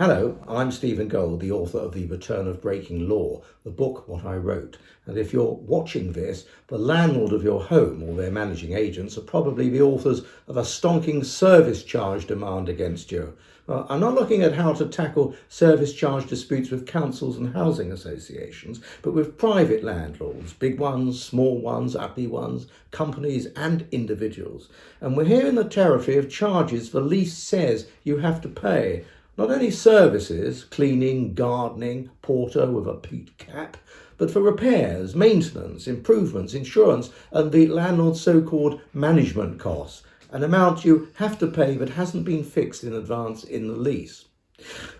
Hello, I'm Stephen Gold, the author of The Return of Breaking Law, the book What I Wrote. And if you're watching this, the landlord of your home or their managing agents are probably the authors of a stonking service charge demand against you. Well, I'm not looking at how to tackle service charge disputes with councils and housing associations, but with private landlords, big ones, small ones, uppy ones, companies and individuals. And we're here in the territory of charges the lease says you have to pay. Not only services, cleaning, gardening, porter with a peat cap, but for repairs, maintenance, improvements, insurance, and the landlord's so-called management costs, an amount you have to pay but hasn't been fixed in advance in the lease.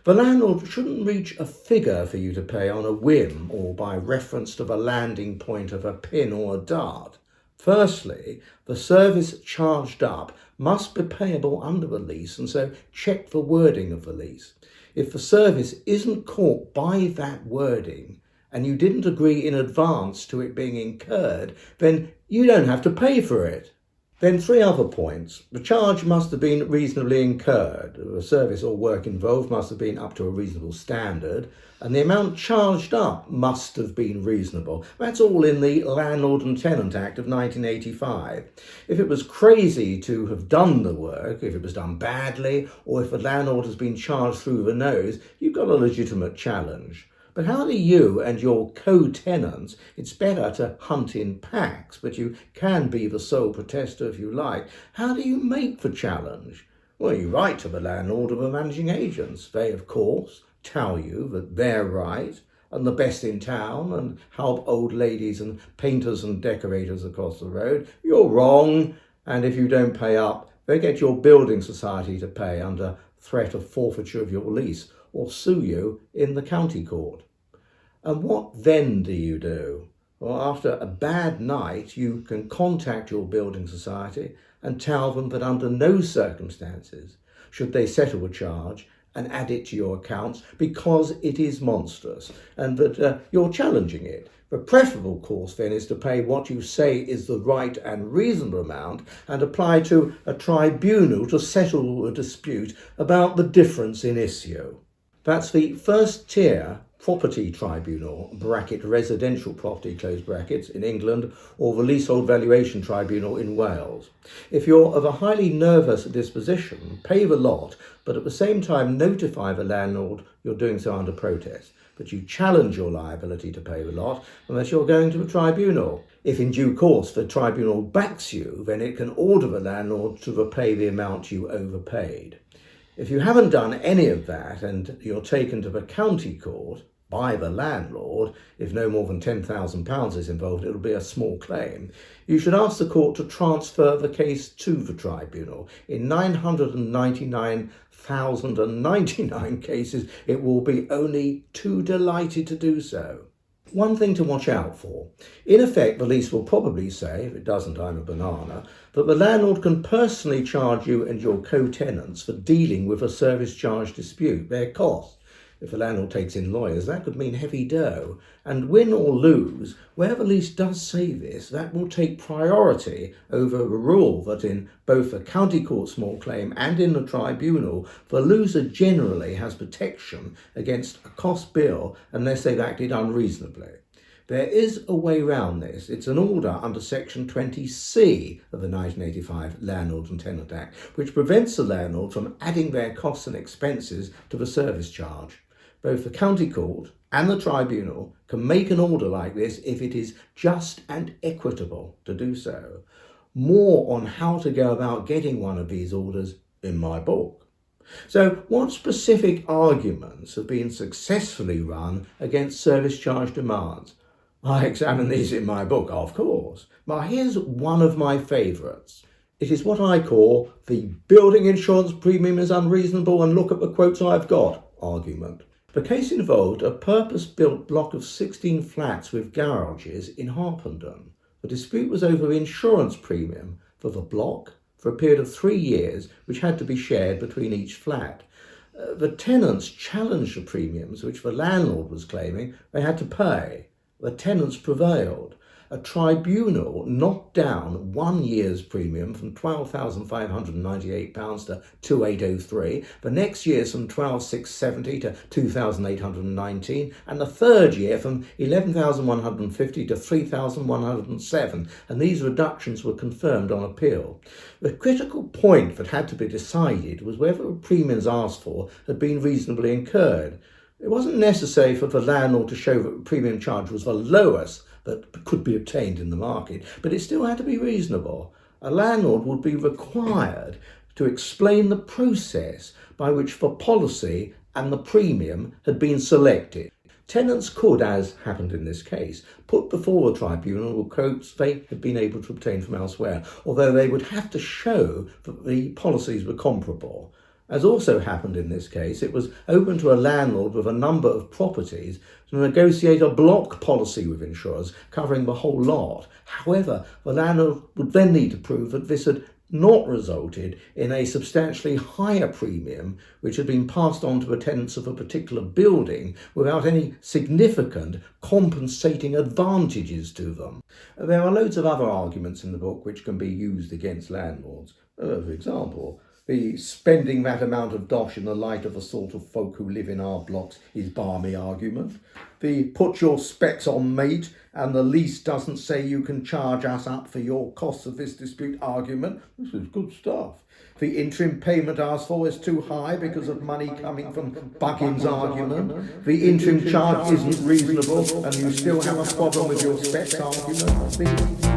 The landlord shouldn't reach a figure for you to pay on a whim or by reference to the landing point of a pin or a dart. Firstly, the service charged up must be payable under the lease, and so check the wording of the lease. If the service isn't caught by that wording and you didn't agree in advance to it being incurred, then you don't have to pay for it. Then three other points. The charge must have been reasonably incurred. The service or work involved must have been up to a reasonable standard, and the amount charged up must have been reasonable. That's all in the Landlord and Tenant Act of 1985. If it was crazy to have done the work, if it was done badly, or if the landlord has been charged through the nose, you've got a legitimate challenge. But how do you and your co-tenants, it's better to hunt in packs, but you can be the sole protester if you like, how do you make the challenge? Well, you write to the landlord or the managing agents. They, of course, tell you that they're right and the best in town and help old ladies and painters and decorators across the road. You're wrong, and if you don't pay up, they get your building society to pay under threat of forfeiture of your lease, or sue you in the county court. And what then do you do? Well, after a bad night, you can contact your building society and tell them that under no circumstances should they settle a charge and add it to your accounts because it is monstrous and that you're challenging it. The preferable course then is to pay what you say is the right and reasonable amount and apply to a tribunal to settle a dispute about the difference in issue. That's the first tier property tribunal, bracket residential property, close brackets, in England, or the leasehold valuation tribunal in Wales. If you're of a highly nervous disposition, pay the lot, but at the same time notify the landlord you're doing so under protest. But you challenge your liability to pay the lot unless you're going to a tribunal. If in due course the tribunal backs you, then it can order the landlord to repay the amount you overpaid. If you haven't done any of that and you're taken to the county court by the landlord, if no more than £10,000 is involved, it'll be a small claim, you should ask the court to transfer the case to the tribunal. In 999,099 cases, it will be only too delighted to do so. One thing to watch out for. In effect, the lease will probably say, if it doesn't, I'm a banana, that the landlord can personally charge you and your co-tenants for dealing with a service charge dispute, their costs. If the landlord takes in lawyers, that could mean heavy dough. And win or lose, where the lease does say this, that will take priority over a rule that in both the county court small claim and in the tribunal, the loser generally has protection against a cost bill unless they've acted unreasonably. There is a way round this. It's an order under Section 20C of the 1985 Landlord and Tenant Act, which prevents the landlord from adding their costs and expenses to the service charge. Both the county court and the tribunal can make an order like this if it is just and equitable to do so. More on how to go about getting one of these orders in my book. So, what specific arguments have been successfully run against service charge demands? I examine these in my book, of course. But here's one of my favourites. It is what I call the building insurance premium is unreasonable and look at the quotes I've got argument. The case involved a purpose-built block of 16 flats with garages in Harpenden. The dispute was over the insurance premium for the block for a period of 3 years, which had to be shared between each flat. The tenants challenged the premiums, which the landlord was claiming they had to pay. The tenants prevailed. a tribunal knocked down 1 year's premium from £12,598 to 2,803, the next year's from 12,670 to 2,819, and the third year from 11,150 to 3,107, and these reductions were confirmed on appeal. The critical point that had to be decided was whether the premiums asked for had been reasonably incurred. It wasn't necessary for the landlord to show that the premium charge was the lowest that could be obtained in the market, but it still had to be reasonable. A landlord would be required to explain the process by which the policy and the premium had been selected. Tenants could, as happened in this case, put before the tribunal quotes they had been able to obtain from elsewhere, although they would have to show that the policies were comparable. As also happened in this case, it was open to a landlord with a number of properties to negotiate a block policy with insurers covering the whole lot. However, the landlord would then need to prove that this had not resulted in a substantially higher premium which had been passed on to the tenants of a particular building without any significant compensating advantages to them. There are loads of other arguments in the book which can be used against landlords. For example, the spending that amount of dosh in the light of the sort of folk who live in our blocks is balmy argument. The put your specs on, mate, and the lease doesn't say you can charge us up for your costs of this dispute argument. This is good stuff. The interim payment asked for is too high because of money coming from Buggins argument. The interim charge isn't reasonable and you still have a problem with your specs argument.